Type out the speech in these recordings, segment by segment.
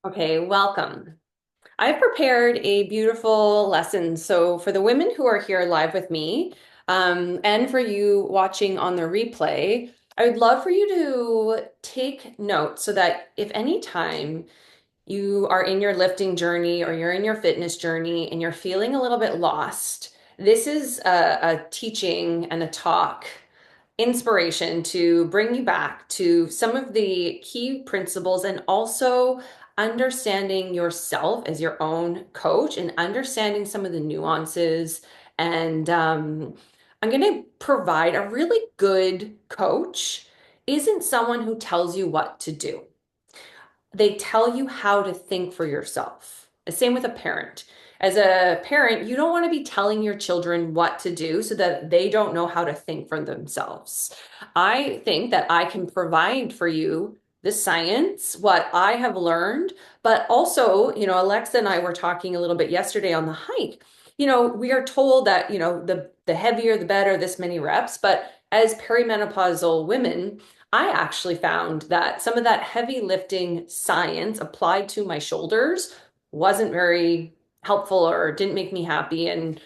Okay, welcome. I've prepared a beautiful lesson. So, for the women who are here live with me, and for you watching on the replay, I would love for you to take notes so that if any time you are in your lifting journey or you're in your fitness journey and you're feeling a little bit lost, this is a teaching and a talk inspiration to bring you back to some of the key principles and also understanding yourself as your own coach and understanding some of the nuances. And I'm going to provide a really good coach isn't someone who tells you what to do. They tell you how to think for yourself. The same with a parent. As a parent, you don't want to be telling your children what to do so that they don't know how to think for themselves. I think that I can provide for you the science, what I have learned, but also, Alexa and I were talking a little bit yesterday on the hike. We are told that, the heavier the better, this many reps, but as perimenopausal women, I actually found that some of that heavy lifting science applied to my shoulders wasn't very helpful or didn't make me happy. And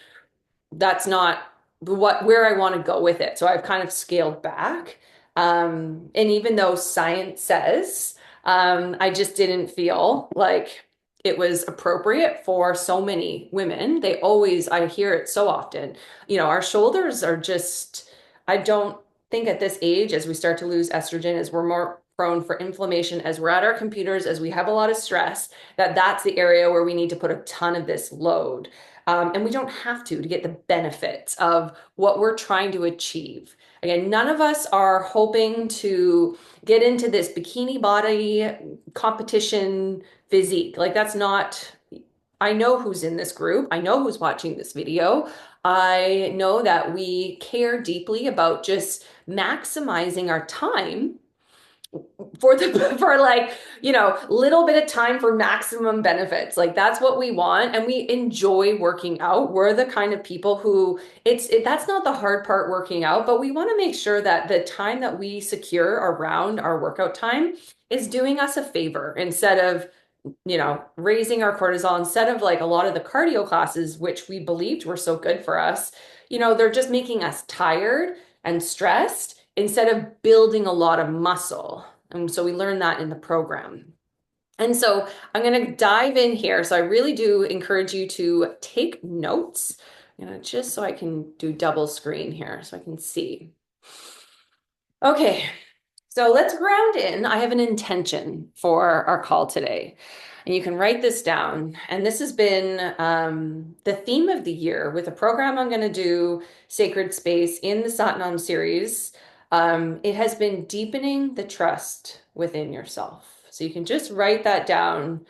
that's not where I want to go with it. So I've kind of scaled back. And even though science says, I just didn't feel like it was appropriate for so many women. I hear it so often. Our shoulders are just, I don't think at this age, as we start to lose estrogen, as we're more prone for inflammation, as we're at our computers, as we have a lot of stress, that's the area where we need to put a ton of this load. And we don't have to get the benefits of what we're trying to achieve. Again, none of us are hoping to get into this bikini body competition physique. Like, that's not, I know who's in this group. I know who's watching this video. I know that we care deeply about just maximizing our time for the for like little bit of time for maximum benefits. Like, that's what we want, and we enjoy working out. We're the kind of people who that's not the hard part, working out, but we want to make sure that the time that we secure around our workout time is doing us a favor instead of raising our cortisol, instead of like a lot of the cardio classes which we believed were so good for us. They're just making us tired and stressed instead of building a lot of muscle. And so we learn that in the program. And so I'm going to dive in here. So I really do encourage you to take notes. Just so I can do double screen here so I can see. Okay, so let's ground in. I have an intention for our call today. And you can write this down. And this has been the theme of the year with a program I'm going to do, Sacred Space, in the Satnam series. It has been deepening the trust within yourself. So you can just write that down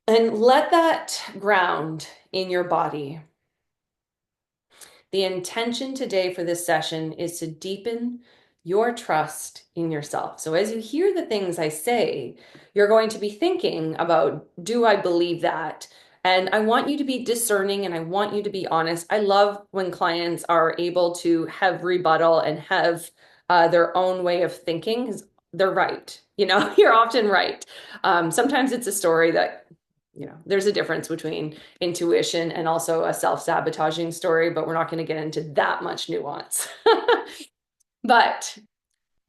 and let that ground in your body. The intention today for this session is to deepen your trust in yourself. So as you hear the things I say, you're going to be thinking about, do I believe that? And I want you to be discerning and I want you to be honest. I love when clients are able to have rebuttal and have their own way of thinking. 'Cause they're right. You're often right. Sometimes it's a story that, there's a difference between intuition and also a self-sabotaging story, but we're not going to get into that much nuance. But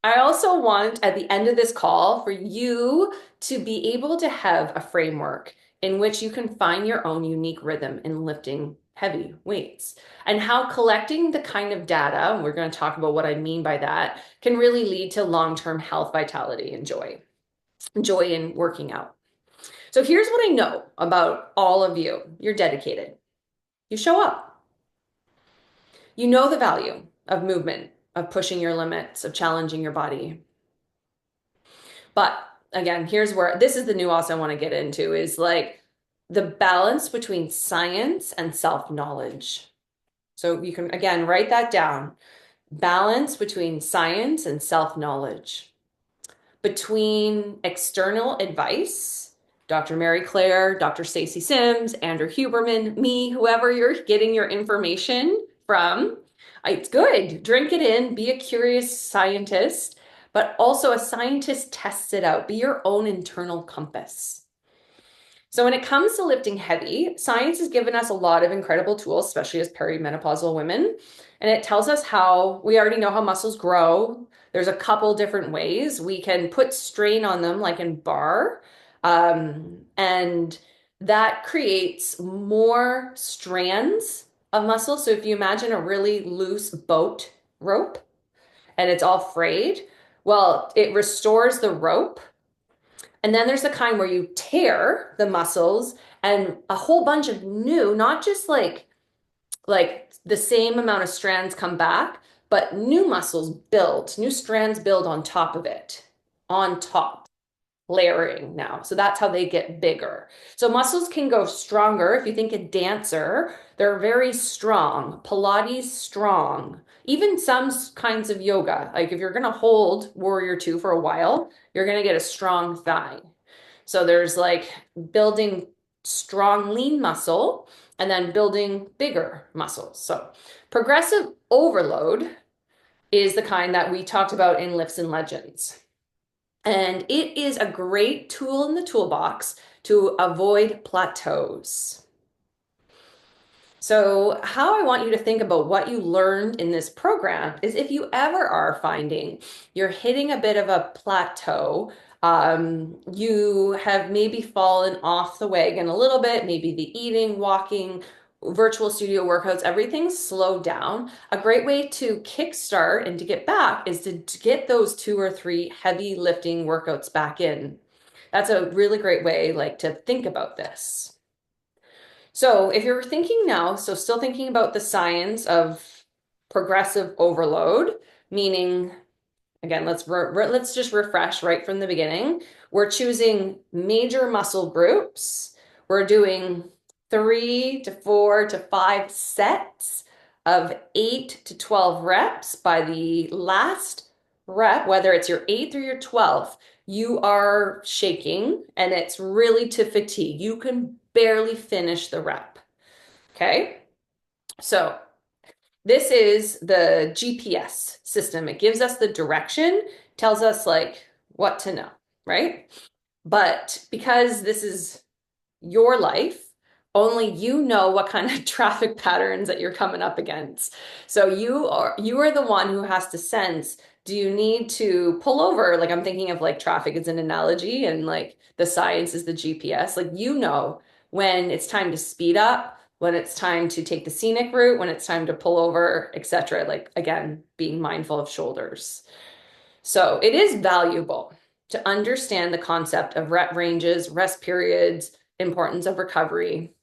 I also want at the end of this call for you to be able to have a framework in which you can find your own unique rhythm in lifting heavy weights, and how collecting the kind of data, and we're going to talk about what I mean by that, can really lead to long-term health, vitality, and joy in working out. So here's what I know about all of you. You're dedicated. You show up. You know the value of movement, of pushing your limits, of challenging your body. But again, here's where this is the nuance I want to get into, is like the balance between science and self-knowledge. So you can, again, write that down. Balance between science and self-knowledge. Between external advice, Dr. Mary Claire, Dr. Stacy Sims, Andrew Huberman, me, whoever you're getting your information from. It's good. Drink it in, be a curious scientist, but also a scientist tests it out. Be your own internal compass. So when it comes to lifting heavy, science has given us a lot of incredible tools, especially as perimenopausal women. And it tells us how we already know how muscles grow. There's a couple different ways we can put strain on them, like in bar, and that creates more strands of muscle. So if you imagine a really loose boat rope and it's all frayed, well, it restores the rope, and then there's the kind where you tear the muscles and a whole bunch of new, not just like the same amount of strands come back, but new muscles build, new strands build on top of it, on top, layering now. So that's how they get bigger. So muscles can go stronger. If you think a dancer, they're very strong. Pilates strong. Even some kinds of yoga, like if you're going to hold warrior two for a while, you're going to get a strong thigh. So there's like building strong lean muscle and then building bigger muscles. So progressive overload is the kind that we talked about in Lifts and Legends. And it is a great tool in the toolbox to avoid plateaus. So, how I want you to think about what you learned in this program is if you ever are finding you're hitting a bit of a plateau, you have maybe fallen off the wagon a little bit, maybe the eating, walking, virtual studio workouts, everything's slowed down. A great way to kickstart and to get back is to get those 2 or 3 heavy lifting workouts back in. That's a really great way, like, to think about this. So if you're thinking now, so still thinking about the science of progressive overload, meaning, again, let's just refresh right from the beginning. We're choosing major muscle groups. We're doing 3 to 4 to 5 sets of 8 to 12 reps. By the last rep, whether it's your 8th or your 12th, you are shaking and it's really to fatigue. You can barely finish the rep. Okay. So this is the GPS system. It gives us the direction, tells us like what to know, right? But because this is your life, only you know what kind of traffic patterns that you're coming up against. So you are the one who has to sense, do you need to pull over? Like I'm thinking of like traffic as an analogy and like the science is the GPS. Like you know when it's time to speed up, when it's time to take the scenic route, when it's time to pull over, etc. Like again, being mindful of shoulders. So it is valuable to understand the concept of rep ranges, rest periods, importance of recovery.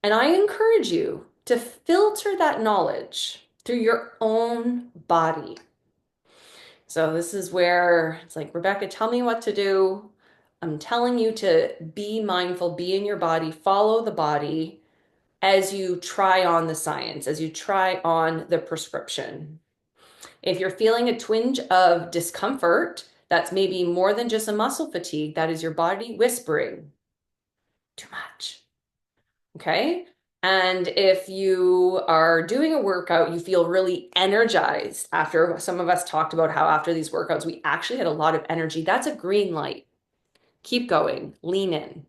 And I encourage you to filter that knowledge through your own body. So this is where it's like, Rebecca, tell me what to do. I'm telling you to be mindful, be in your body, follow the body as you try on the science, as you try on the prescription. If you're feeling a twinge of discomfort, that's maybe more than just a muscle fatigue. That is your body whispering, too much. Okay. And if you are doing a workout, you feel really energized after some of us talked about how after these workouts, we actually had a lot of energy. That's a green light. Keep going, lean in.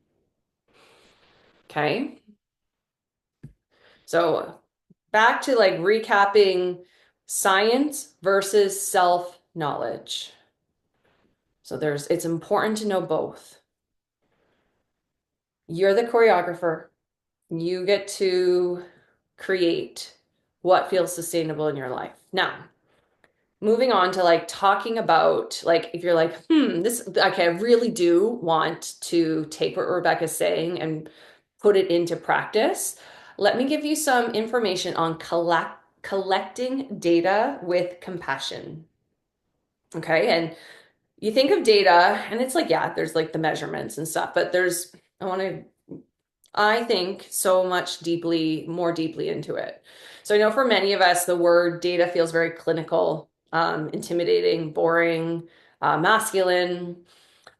Okay. So back to like recapping science versus self-knowledge. So it's important to know both. You're the choreographer. You get to create what feels sustainable in your life. Now, moving on to like talking about like if you're like, this okay, I really do want to take what Rebecca's saying and put it into practice. Let me give you some information on collecting data with compassion. Okay, and you think of data and it's like, yeah, there's like the measurements and stuff, but I think so much more deeply into it. So I know for many of us, the word data feels very clinical, intimidating, boring, masculine.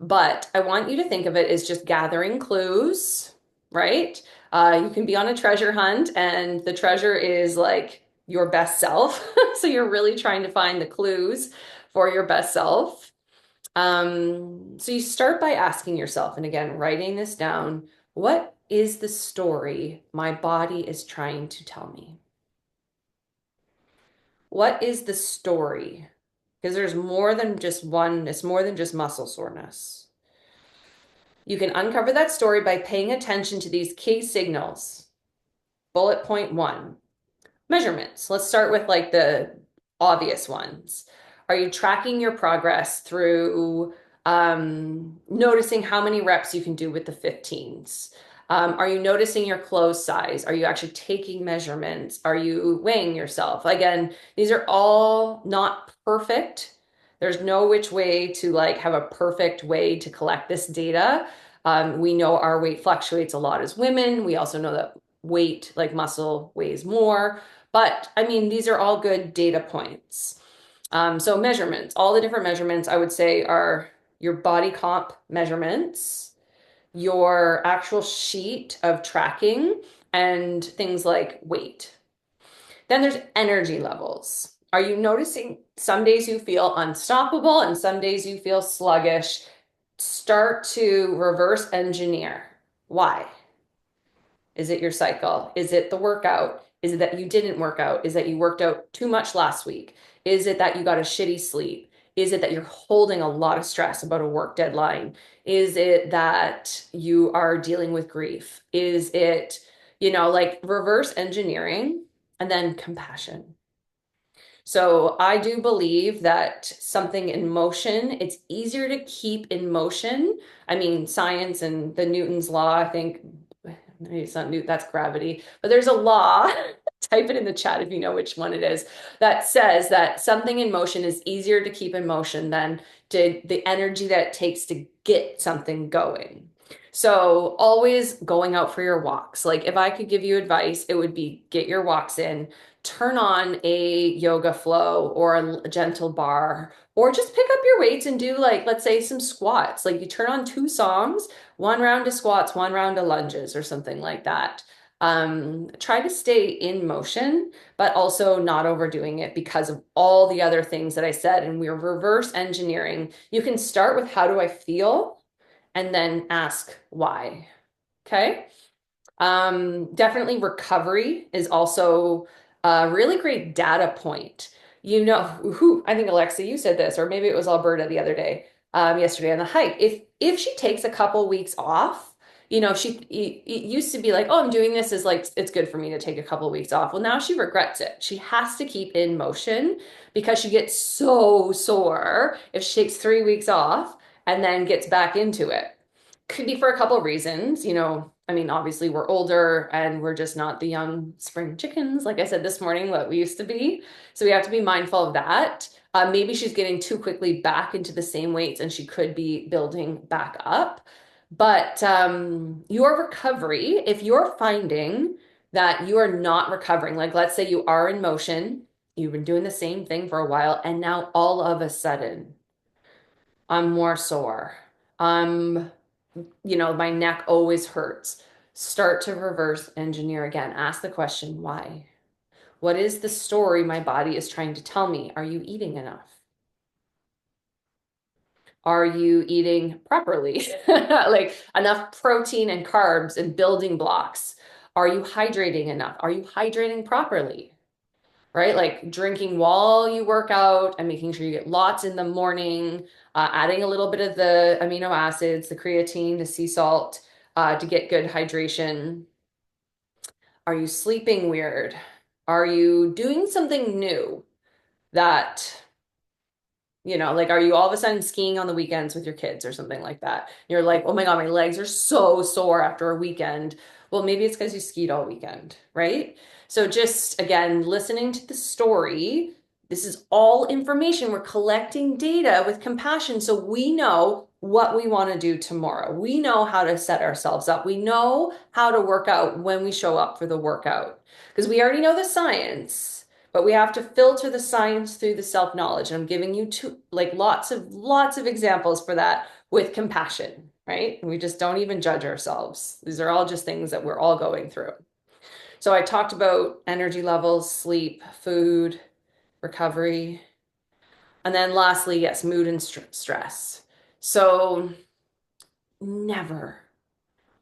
But I want you to think of it as just gathering clues, right? You can be on a treasure hunt, and the treasure is like your best self. So you're really trying to find the clues for your best self. So you start by asking yourself, and again, writing this down, what is the story my body is trying to tell me? What is the story? Because there's more than just one, it's more than just muscle soreness. You can uncover that story by paying attention to these key signals. Bullet point one, measurements. Let's start with like the obvious ones. Are you tracking your progress through noticing how many reps you can do with the 15s? Are you noticing your clothes size? Are you actually taking measurements? Are you weighing yourself? Again, these are all not perfect. There's no which way to like have a perfect way to collect this data. We know our weight fluctuates a lot as women. We also know that weight, like muscle, weighs more. But I mean, these are all good data points. So measurements, all the different measurements I would say are your body comp measurements, your actual sheet of tracking, and things like weight. Then there's energy levels. Are you noticing some days you feel unstoppable and some days you feel sluggish? Start to reverse engineer. Why? Is it your cycle? Is it the workout? Is it that you didn't work out? Is it that you worked out too much last week? Is it that you got a shitty sleep? Is it that you're holding a lot of stress about a work deadline? Is it that you are dealing with grief? Is it, like reverse engineering and then compassion? So I do believe that something in motion, it's easier to keep in motion. I mean, science and the Newton's law, I think, maybe it's not Newton, that's gravity, but there's a law, type it in the chat if you know which one it is, that says that something in motion is easier to keep in motion than the energy that it takes to get something going. So always going out for your walks. Like if I could give you advice, it would be get your walks in, turn on a yoga flow or a gentle bar, or just pick up your weights and do like, let's say some squats. Like you turn on two songs, one round of squats, one round of lunges or something like that. Try to stay in motion, but also not overdoing it because of all the other things that I said. And we're reverse engineering. You can start with how do I feel? And then ask why. Okay. Definitely recovery is also a really great data point. I think Alexa, you said this, or maybe it was Alberta the other day, yesterday on the hike. If she takes a couple weeks off, it used to be like, oh, I'm doing this is like it's good for me to take a couple of weeks off. Well, now she regrets it. She has to keep in motion because she gets so sore if she takes 3 weeks off and then gets back into it. Could be for a couple of reasons. I mean, obviously we're older and we're just not the young spring chickens, like I said this morning, what we used to be. So we have to be mindful of that. Maybe she's getting too quickly back into the same weights and she could be building back up. But your recovery, if you're finding that you are not recovering, like let's say you are in motion, you've been doing the same thing for a while, and now all of a sudden, I'm more sore. I'm my neck always hurts. Start to reverse engineer again. Ask the question, why? What is the story my body is trying to tell me? Are you eating enough? Are you eating properly? Like enough protein and carbs and building blocks? Are you hydrating enough? Are you hydrating properly? Right? Like drinking while you work out and making sure you get lots in the morning, adding a little bit of the amino acids, the creatine, the sea salt, to get good hydration. Are you sleeping weird? Are you doing something new that like, are you all of a sudden skiing on the weekends with your kids or something like that? You're like, oh my God, my legs are so sore after a weekend. Well, maybe it's because you skied all weekend, right? So just again, listening to the story, this is all information. We're collecting data with compassion so we know what we want to do tomorrow. We know how to set ourselves up. We know how to work out when we show up for the workout because we already know the science. But we have to filter the science through the self-knowledge. And I'm giving you like lots of examples for that with compassion, right? And we just don't even judge ourselves. These are all just things that we're all going through. So I talked about energy levels, sleep, food, recovery. And then lastly, yes, mood and stress. So never,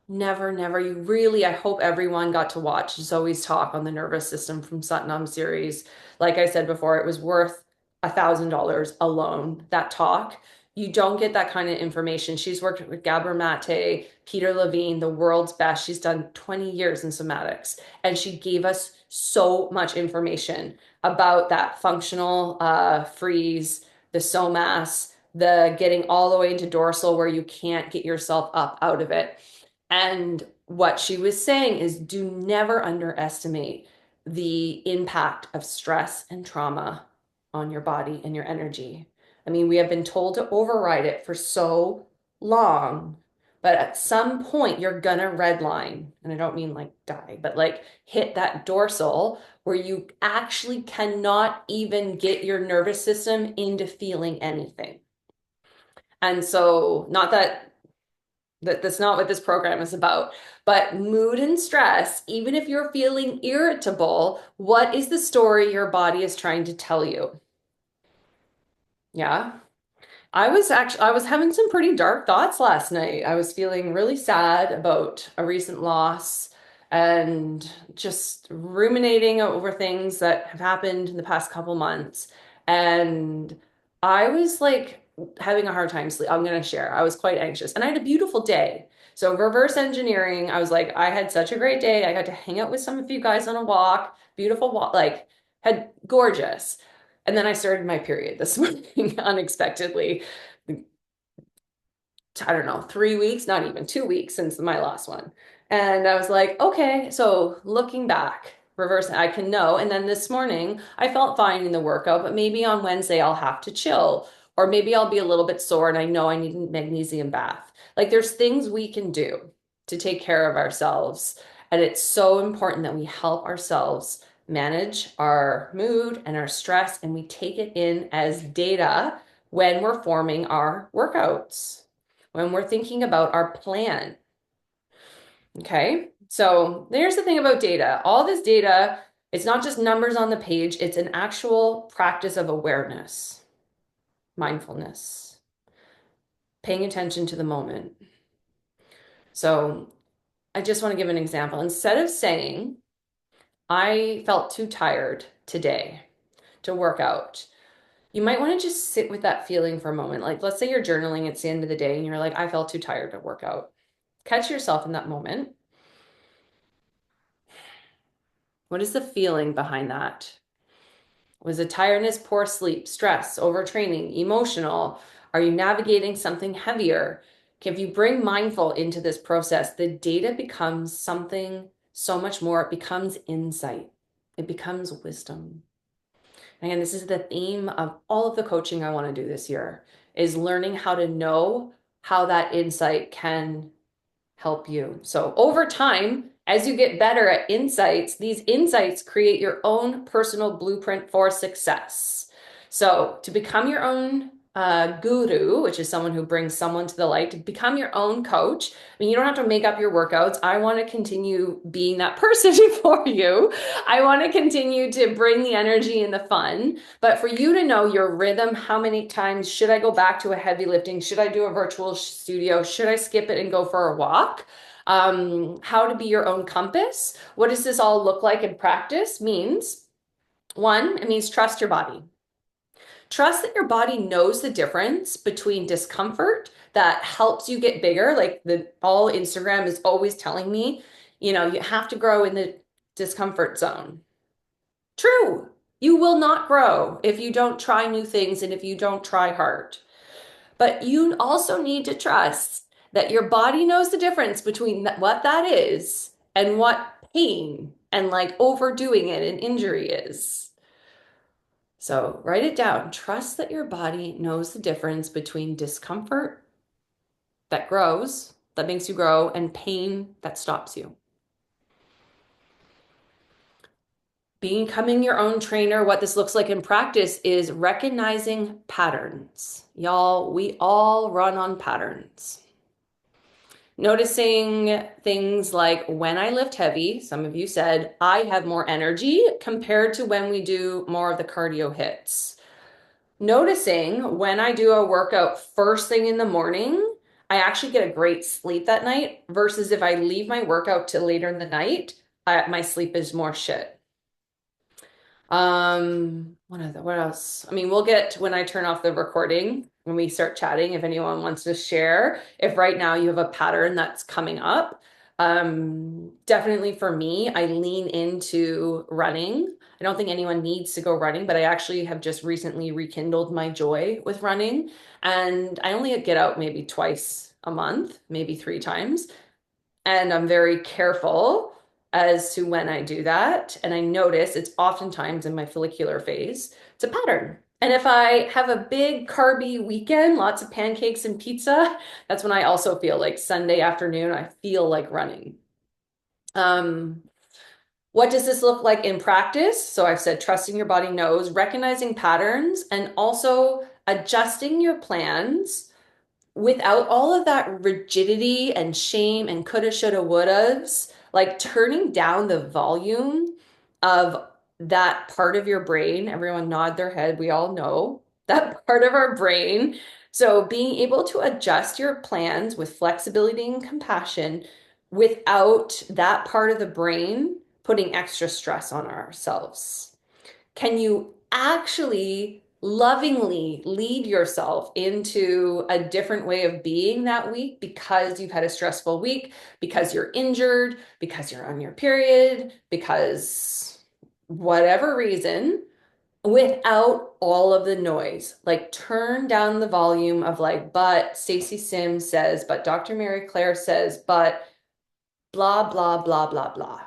never, never. You really, I hope everyone got to watch Zoe's talk on the nervous system from Satnam series. Like I said before, it was worth $1,000 alone, that talk. You don't get that kind of information. She's worked with Gabor Mate, Peter Levine, the world's best. She's done 20 years in somatics, and she gave us so much information about that functional freeze, the somas, the getting all the way into dorsal where you can't get yourself up out of it. And what she was saying is do never underestimate the impact of stress and trauma on your body and your energy. I mean, we have been told to override it for so long, but at some point you're gonna redline, and I don't mean like die, but like hit that dorsal where you actually cannot even get your nervous system into feeling anything. And so, not that that's not what this program is about. But mood and stress, even if you're feeling irritable, what is the story your body is trying to tell you? Yeah. I was having some pretty dark thoughts last night. I was feeling really sad about a recent loss and just ruminating over things that have happened in the past couple months. And I was like having a hard time sleep. I'm going to share. I was quite anxious and I had a beautiful day. So reverse engineering, I was like, I had such a great day. I got to hang out with some of you guys on a walk, beautiful walk, like had gorgeous. And then I started my period this morning unexpectedly. I don't know, 3 weeks, not even 2 weeks since my last one. And I was like, okay, so looking back, reverse, I can know. And then this morning, I felt fine in the workout, but maybe on Wednesday, I'll have to chill. Or maybe I'll be a little bit sore and I know I need a magnesium bath. Like there's things we can do to take care of ourselves. And it's so important that we help ourselves manage our mood and our stress and we take it in as data when we're forming our workouts, when we're thinking about our plan. Okay, so there's the thing about data. All this data, it's not just numbers on the page, it's an actual practice of awareness, mindfulness, paying attention to the moment. So I just want to give an example. Instead of saying, I felt too tired today to work out, you might want to just sit with that feeling for a moment. Like, let's say you're journaling, it's the end of the day, and you're like, I felt too tired to work out. Catch yourself in that moment. What is the feeling behind that? Was it tiredness, poor sleep, stress, overtraining, emotional? Are you navigating something heavier? If you bring mindful into this process, the data becomes something so much more. It becomes insight. It becomes wisdom. Again, this is the theme of all of the coaching I want to do this year, is learning how to know how that insight can help you. So over time, as you get better at insights, these insights create your own personal blueprint for success. So to become your own guru, which is someone who brings someone to the light, to become your own coach. I mean, you don't have to make up your workouts. I want to continue being that person for you. I want to continue to bring the energy and the fun. But for you to know your rhythm, how many times should I go back to a heavy lifting? Should I do a virtual studio? Should I skip it and go for a walk? How to be your own compass. What does this all look like in practice? Means one, it means trust your body. Trust that your body knows the difference between discomfort that helps you get bigger. Like the all Instagram is always telling me, you have to grow in the discomfort zone. True. You will not grow if you don't try new things and if you don't try hard. But you also need to trust that your body knows the difference between what that is and what pain and like overdoing it and injury is. So write it down. Trust that your body knows the difference between discomfort that grows, that makes you grow, and pain that stops you. Becoming your own trainer, what this looks like in practice is recognizing patterns. Y'all, we all run on patterns. Noticing things like when I lift heavy, some of you said, I have more energy compared to when we do more of the cardio hits. noticing when I do a workout first thing in the morning, I actually get a great sleep that night versus if I leave my workout till later in the night, my sleep is more shit. What else? I mean, we'll get when I turn off the recording when we start chatting, if anyone wants to share. If right now you have a pattern that's coming up, definitely for me, I lean into running. I don't think anyone needs to go running, but I actually have just recently rekindled my joy with running. And I only get out maybe twice a month, maybe three times. And I'm very careful as to when I do that. And I notice it's oftentimes in my follicular phase. It's a pattern. And if I have a big carby weekend, lots of pancakes and pizza, that's when I also feel like Sunday afternoon, I feel like running. Um, what does this look like in practice? So I've said trusting your body knows, recognizing patterns, and also adjusting your plans without all of that rigidity and shame and coulda, shoulda, wouldas, like turning down the volume of that part of your brain. Everyone nod their head. We all know that part of our brain. So being able to adjust your plans with flexibility and compassion without that part of the brain putting extra stress on ourselves. Can you actually lovingly lead yourself into a different way of being that week because you've had a stressful week, because you're injured, because you're on your period, because whatever reason, without all of the noise? Like turn down the volume of like, but Stacey Sims says, but Dr. Mary Claire says, but blah, blah, blah, blah, blah.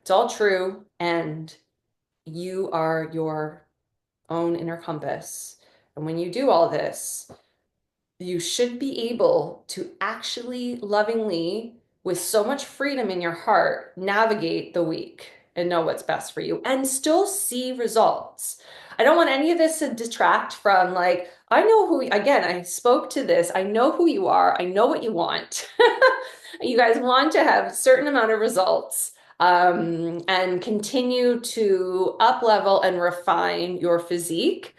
It's all true, and you are your own inner compass. And when you do all this, you should be able to actually lovingly, with so much freedom in your heart, navigate the week and know what's best for you and still see results. I don't want any of this to detract from like, I know who, again, I spoke to this. I know who you are. I know what you want. You guys want to have a certain amount of results and continue to up level and refine your physique.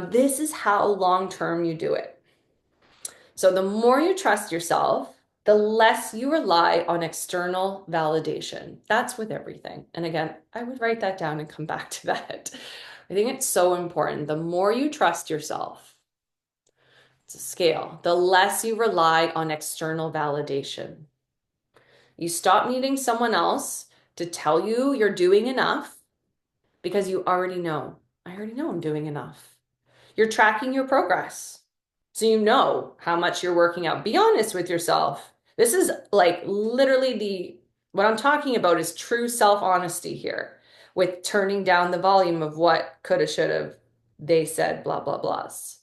This is how long term you do it. So the more you trust yourself, the less you rely on external validation. That's with everything. And again, I would write that down and come back to that. I think it's so important. The more you trust yourself, it's a scale, the less you rely on external validation. You stop needing someone else to tell you you're doing enough because you already know. I already know I'm doing enough. You're tracking your progress. So you know how much you're working out. Be honest with yourself. This is like literally what I'm talking about is true self-honesty here with turning down the volume of what coulda, shoulda, they said, blah, blah, blahs.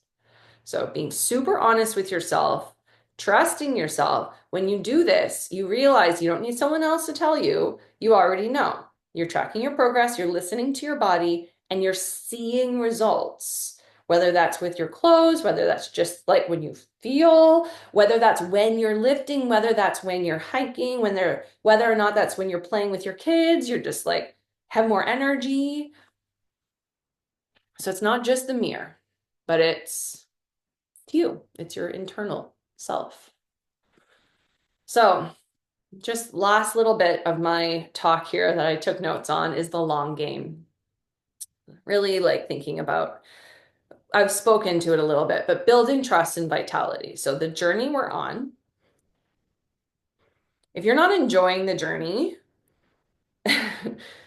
So being super honest with yourself, trusting yourself. When you do this, you realize you don't need someone else to tell you. You already know. You're tracking your progress, you're listening to your body, and you're seeing results. Whether that's with your clothes, whether that's just like when you feel, whether that's when you're lifting, whether that's when you're hiking, whether or not that's when you're playing with your kids, you're just like have more energy. So it's not just the mirror, but it's you. It's your internal self. So, just last little bit of my talk here that I took notes on is the long game. Really like thinking about, I've spoken to it a little bit, but building trust and vitality. So, the journey we're on, if you're not enjoying the journey,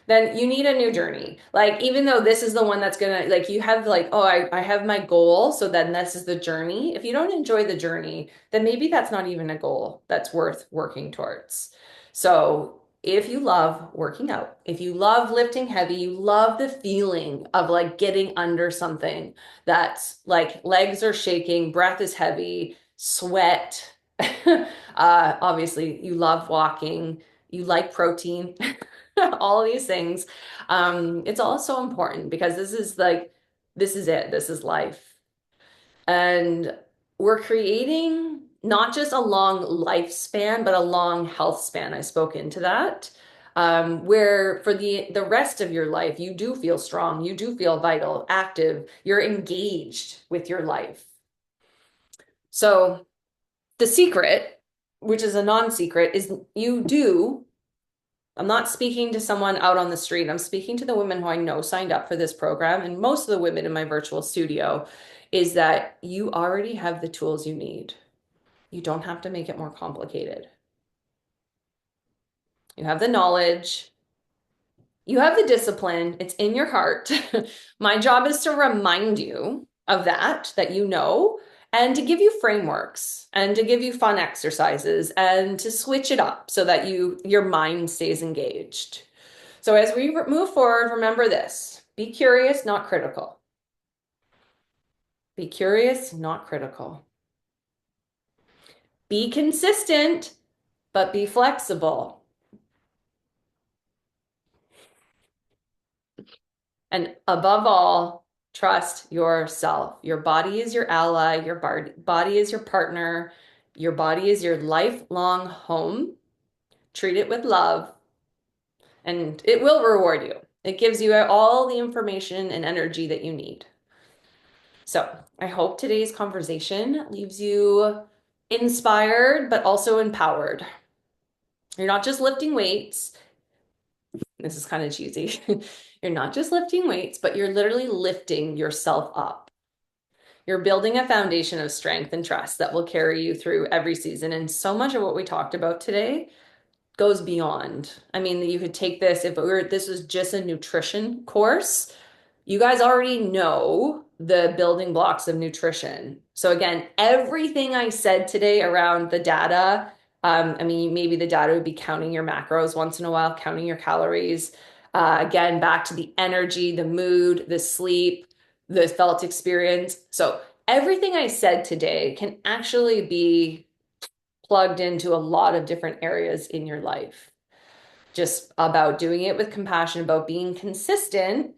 then you need a new journey. Like, even though this is the one that's gonna, like, you have, like, oh, I have my goal, so then this is the journey. If you don't enjoy the journey, then maybe that's not even a goal that's worth working towards. So, if you love working out, if you love lifting heavy, you love the feeling of like getting under something that's like legs are shaking, breath is heavy, sweat. Obviously, you love walking, you like protein. All these things. It's also important because this is like, this is it. This is life. And we're creating not just a long lifespan, but a long health span. I spoke into that. where for the rest of your life, you do feel strong, you do feel vital, active, you're engaged with your life. So the secret, which is a non-secret, is you do. I'm not speaking to someone out on the street. I'm speaking to the women who I know signed up for this program, and most of the women in my virtual studio, is that you already have the tools you need. You don't have to make it more complicated. You have the knowledge, you have the discipline, it's in your heart. My job is to remind you of that you know, and to give you frameworks and to give you fun exercises and to switch it up so that your mind stays engaged. So as we move forward, remember this: be curious, not critical. Be curious, not critical. Be consistent, but be flexible. And above all, trust yourself. Your body is your ally, your body is your partner, your body is your lifelong home. Treat it with love, and it will reward you. It gives you all the information and energy that you need. So I hope today's conversation leaves you inspired, but also empowered. You're not just lifting weights. This is kind of cheesy. You're not just lifting weights, but you're literally lifting yourself up. You're building a foundation of strength and trust that will carry you through every season. And so much of what we talked about today goes beyond. I mean, you could take this if this was just a nutrition course. You guys already know the building blocks of nutrition. So again, everything I said today around the data, I mean, maybe the data would be counting your macros once in a while, counting your calories. Again, back to the energy, the mood, the sleep, the felt experience. So everything I said today can actually be plugged into a lot of different areas in your life. Just about doing it with compassion, about being consistent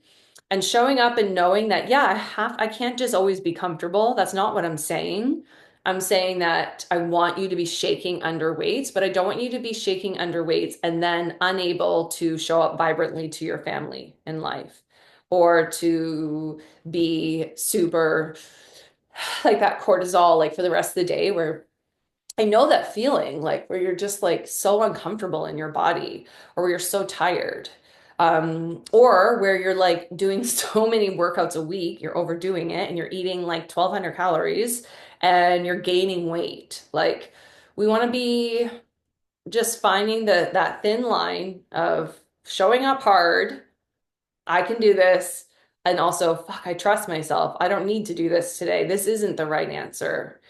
and showing up and knowing that, yeah, I can't just always be comfortable. That's not what I'm saying. I'm saying that I want you to be shaking under weights, but I don't want you to be shaking under weights and then unable to show up vibrantly to your family in life, or to be super like that cortisol, like for the rest of the day, where I know that feeling, like where you're just like so uncomfortable in your body, or where you're so tired, or where you're like doing so many workouts a week, you're overdoing it and you're eating like 1,200 calories and you're gaining weight. Like we want to be just finding that thin line of showing up hard. I can do this. And also, fuck, I trust myself. I don't need to do this today. This isn't the right answer.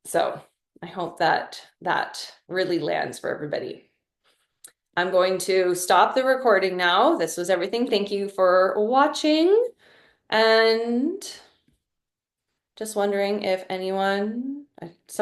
So I hope that really lands for everybody. I'm going to stop the recording now. This was everything. Thank you for watching. And just wondering if anyone, some